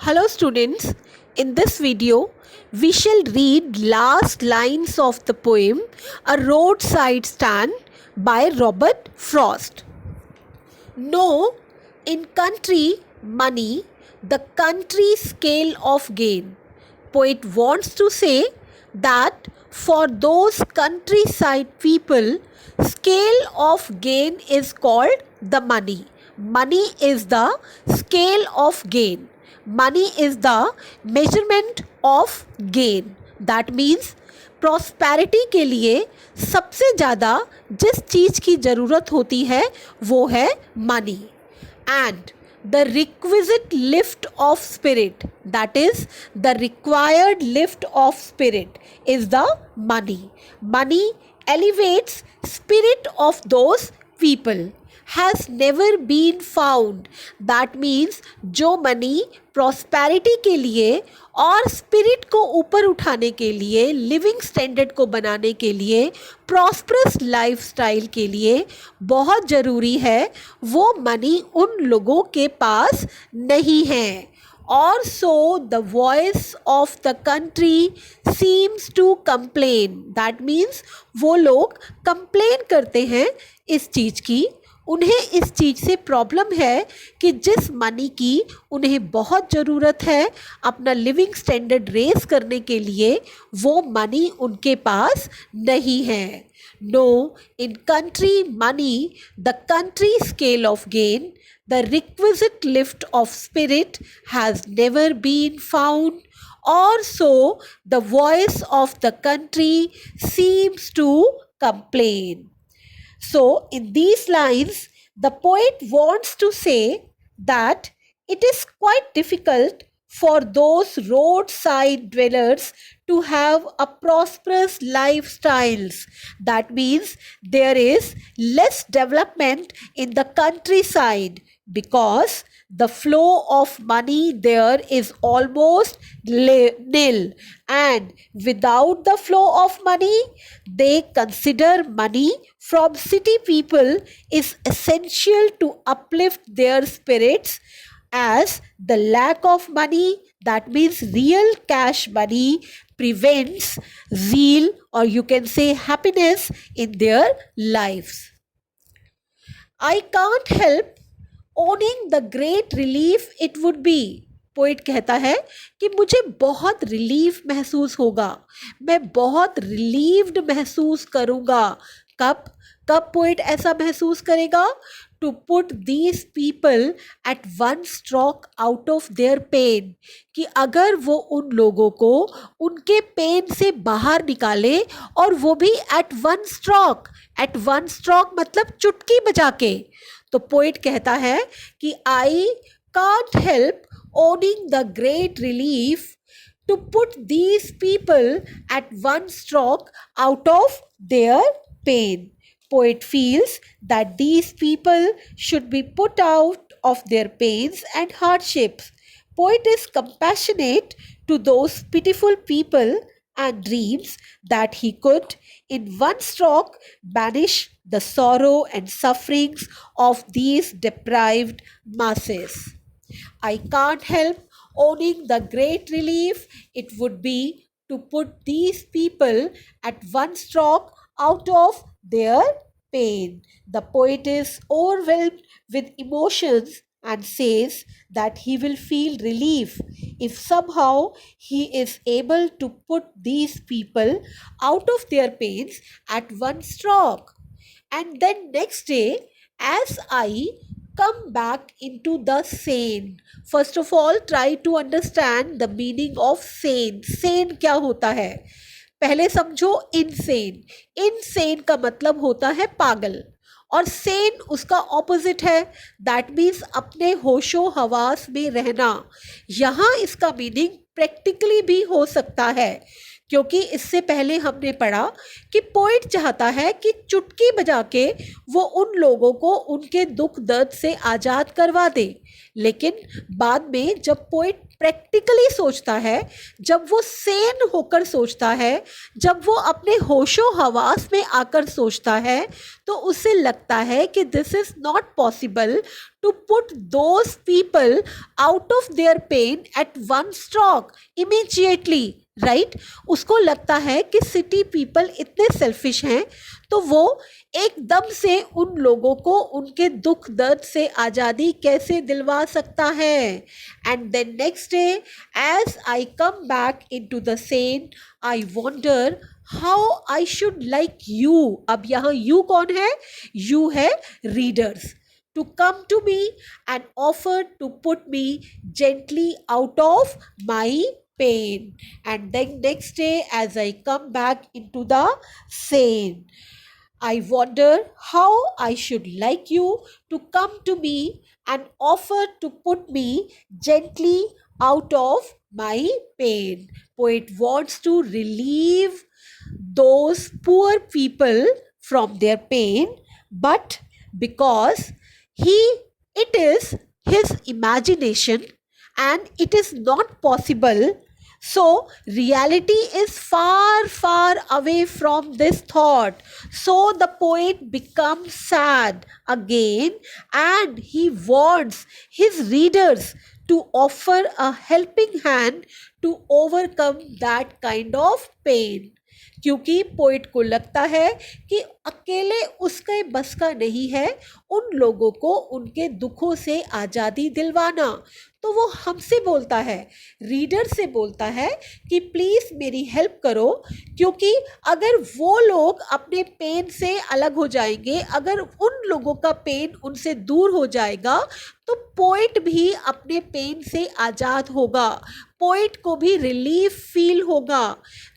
Hello students, in this video we shall read last lines of the poem A Roadside Stand by Robert Frost. No, in country money, the country scale of gain. Poet wants to say that for those countryside people, scale of gain is called the money. Money is the scale of gain. Money is the measurement of gain. That means prosperity के लिए सबसे ज़्यादा जिस चीज़ की ज़रूरत होती है वो है money and the requisite lift of spirit that is the required lift of spirit is the money. Money elevates spirit of those people has never been found. That means जो मनी प्रॉस्पेरिटी के लिए और spirit को ऊपर उठाने के लिए, living standard को बनाने के लिए, प्रॉस्परस लाइफस्टाइल के लिए बहुत ज़रूरी है, वो मनी उन लोगों के पास नहीं है. और so the voice of the country seems to complain. That means वो लोग कंप्लेन करते हैं इस चीज़ की. उन्हें इस चीज़ से प्रॉब्लम है कि जिस मनी की उन्हें बहुत ज़रूरत है अपना लिविंग स्टैंडर्ड रेस करने के लिए, वो मनी उनके पास नहीं है. No, in country money the country scale of gain, the requisite lift of spirit has never been found, और so the voice of the country seems to complain. So, in these lines, the poet wants to say that it is quite difficult for those roadside dwellers to have a prosperous lifestyles. That means there is less development in the countryside because the flow of money there is almost nil, and without the flow of money they consider money from city people is essential to uplift their spirits, as the lack of money, that means real cash money, prevents zeal, or you can say happiness, in their lives. I can't help owning the great relief it would be. Poet कहता है कि मुझे बहुत relief महसूस होगा, मैं बहुत relieved महसूस करूँगा. कब कब पोइट ऐसा महसूस करेगा? To put these people at one stroke out of their pain, कि अगर वो उन लोगों को उनके पेन से बाहर निकाले, और वो भी eight one stroke. Eight one stroke मतलब चुटकी बजा के. तो पोइट कहता है कि I can't help owning the great relief to put these people at one stroke out of their pain. Poet feels that these people should be put out of their pains and hardships. Poet is compassionate to those pitiful people and dreams that he could, in one stroke, banish the sorrow and sufferings of these deprived masses. I can't help owning the great relief it would be to put these people at one stroke out of their pain. The poet is overwhelmed with emotions and says that he will feel relief if somehow he is able to put these people out of their pains at one stroke. And then next day, as I come back into the sane. First of all, try to understand the meaning of sane. Sane क्या होता है? पहले समझो insane. Insane का मतलब होता है पागल, और sane उसका opposite है. That means अपने होशो हवास में रहना. यहाँ इसका meaning practically भी हो सकता है, क्योंकि इससे पहले हमने पढ़ा कि पोइट चाहता है कि चुटकी बजा के वो उन लोगों को उनके दुख दर्द से आज़ाद करवा दे. लेकिन बाद में जब पोइट प्रैक्टिकली सोचता है, जब वो सेन होकर सोचता है, जब वो अपने होशो हवास में आकर सोचता है, तो उसे लगता है कि this is not possible to put those people out of their pain at one stroke immediately, right. उसको लगता है कि सिटी पीपल इतने सेल्फिश हैं, तो वो एकदम से उन लोगों को उनके दुख दर्द से आज़ादी कैसे दिलवा सकता है। And then next day as I come back into the sun I wonder how I should like you. अब यहाँ यू कौन है? यू है readers. To come to me and offer to put me gently out of my pain. And then next day as I come back into the scene, I wonder how I should like you to come to me and offer to put me gently out of my pain. Poet wants to relieve those poor people from their pain, but because it is his imagination and it is not possible, so reality is far far away from this thought. So the poet becomes sad again and he wants his readers to offer a helping hand to overcome that kind of pain. क्योंकि poet को लगता है कि अकेले उसके बस का नहीं है उन लोगों को उनके दुखों से आज़ादी दिलवाना। तो वो हमसे बोलता है, रीडर से बोलता है कि प्लीज़ मेरी हेल्प करो, क्योंकि अगर वो लोग अपने पेन से अलग हो जाएंगे, अगर उन लोगों का पेन उनसे दूर हो जाएगा, तो पोइट भी अपने पेन से आज़ाद होगा, पोइट को भी रिलीफ फील होगा।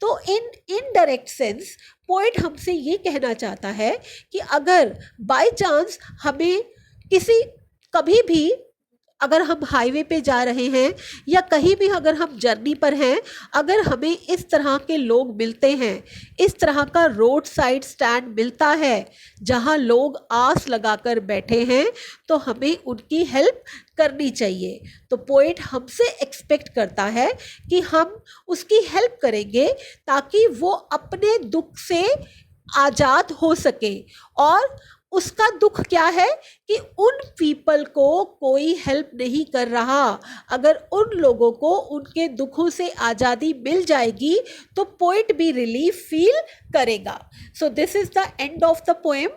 तो इन इनडायरेक्ट सेंस पोइट हमसे ये कहना चाहता है कि अगर बाय चांस हमें कभी भी अगर हम हाईवे पे जा रहे हैं या कहीं भी अगर हम जर्नी पर हैं, अगर हमें इस तरह के लोग मिलते हैं, इस तरह का रोड साइड स्टैंड मिलता है जहां लोग आस लगाकर बैठे हैं, तो हमें उनकी हेल्प करनी चाहिए। तो पोइट हमसे एक्सपेक्ट करता है कि हम उसकी हेल्प करेंगे ताकि वो अपने दुख से आज़ाद हो सके। और उसका दुख क्या है कि उन पीपल को कोई हेल्प नहीं कर रहा। अगर उन लोगों को उनके दुखों से आज़ादी मिल जाएगी तो पोइट भी रिलीफ फील करेगा। So this is the end of the poem.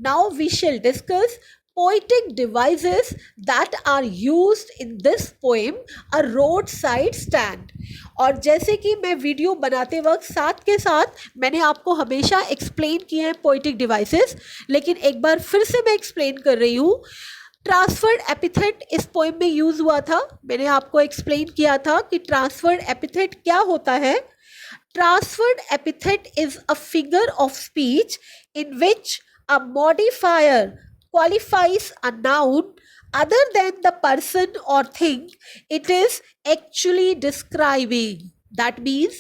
Now we shall discuss poetic devices that are used in this poem, a roadside stand। और जैसे कि मैं वीडियो बनाते वक्त साथ के साथ मैंने आपको हमेशा एक्सप्लेन किए हैं पोइटिक डिवाइसेस, लेकिन एक बार फिर से मैं एक्सप्लेन कर रही हूँ। ट्रांसफर्ड एपिथेट इस पोएम में यूज हुआ था। मैंने आपको एक्सप्लेन किया था कि ट्रांसफर्ड एपिथेट क्या होता है। Transferred epithet is a figure of speech in which a modifier qualifies a noun other than the person or thing it is actually describing. That means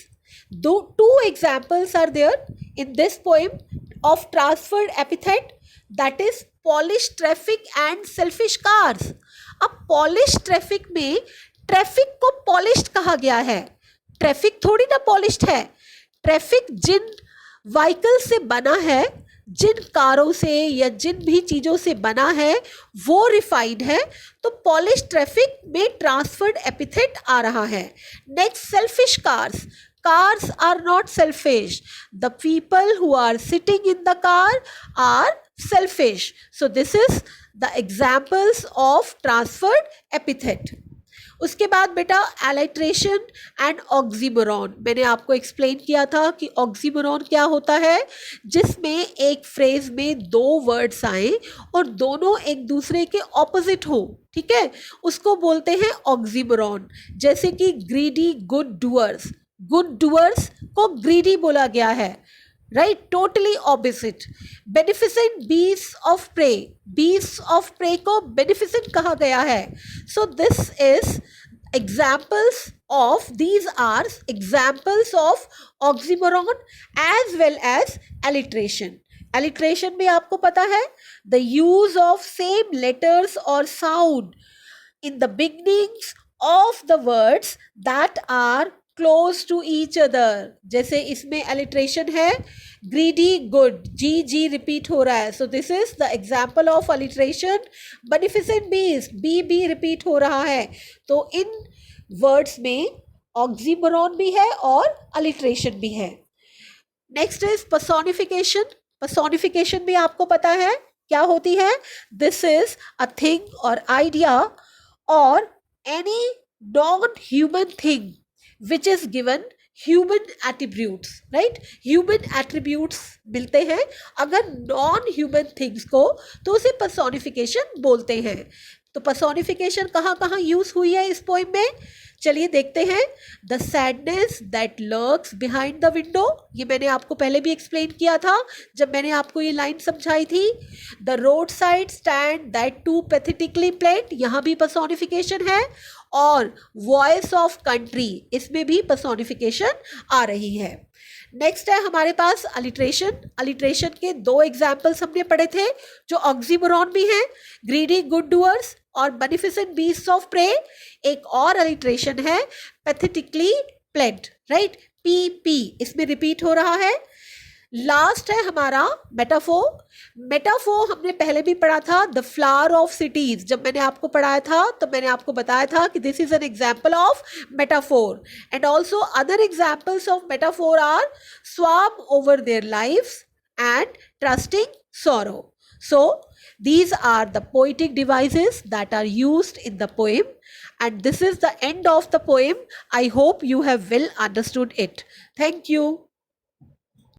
two examples are there in this poem of transferred epithet, that is polished traffic and selfish cars। अब polished traffic में traffic को polished कहा गया है, traffic थोड़ी ना polished है। Traffic जिन vehicle से बना है, जिन कारों से या जिन भी चीज़ों से बना है वो रिफाइंड है। तो पॉलिश ट्रैफिक में ट्रांसफर्ड एपिथेट आ रहा है। Next, selfish cars. Cars are not selfish, the people who are sitting in the car are selfish. So this is the examples of transferred epithet. उसके बाद बेटा एलिट्रेशन एंड ऑक्सीमोरॉन। मैंने आपको explain किया था कि ऑक्सीमोरॉन क्या होता है, जिसमें एक फ्रेज में दो वर्ड्स आए और दोनों एक दूसरे के ऑपोजिट हो, ठीक है, उसको बोलते हैं ऑक्सीमोरॉन। जैसे कि greedy good doers, good doers को ग्रीडी बोला गया है, right, totally opposite. Beneficent beast of prey, beast of prey को बेनिफिसेंट कहा गया है। So this is examples of, these are examples of oxymoron as well as alliteration। alliteration भी आपको पता है, the use of same letters or sound in the beginnings of the words that are close to each other. जैसे इसमें alliteration है, greedy good, g repeat हो रहा है, so this is the example of alliteration. Beneficent beast, b repeat हो रहा है, तो इन words में oxymoron भी है और alliteration भी है. Next is personification. पर्सोनिफिकेशन भी आपको पता है क्या होती है. दिस इज अ थिंग और आइडिया और any non human thing which is given human attributes. Right, human attributes मिलते हैं अगर नॉन ह्यूमन थिंग्स को, तो उसे पर्सोनिफिकेशन बोलते हैं. तो पर्सोनिफिकेशन कहाँ कहाँ यूज हुई है इस पोइम में, चलिए देखते हैं. The sadness that lurks behind the window, ये मैंने आपको पहले भी एक्सप्लेन किया था जब मैंने आपको ये लाइन समझाई थी. The roadside stand that too pathetically pled, यहाँ भी पर्सोनिफिकेशन है. और वॉइस ऑफ कंट्री, इसमें भी पर्सोनिफिकेशन आ रही है. नेक्स्ट है हमारे पास अलिट्रेशन. अलिट्रेशन के दो एग्जाम्पल्स हमने पढ़े थे जो ऑक्सीमोरॉन भी हैं, ग्रीडी गुड डूअर्स और बेनिफिसेंट बीस्ट्स ऑफ प्रे. एक और अलिट्रेशन है पैथेटिकली प्लेड. राइट, पी इसमें रिपीट हो रहा है. लास्ट है हमारा मेटाफोर. मेटाफोर हमने पहले भी पढ़ा था, द फ्लावर ऑफ सिटीज. जब मैंने आपको पढ़ाया था तो मैंने आपको बताया था कि this is an example of metaphor. And also other examples of metaphor are swam over their lives and trusting sorrow. So these are the poetic devices that are used in the poem, and this is the end of the poem. I hope you have well understood it. Thank you.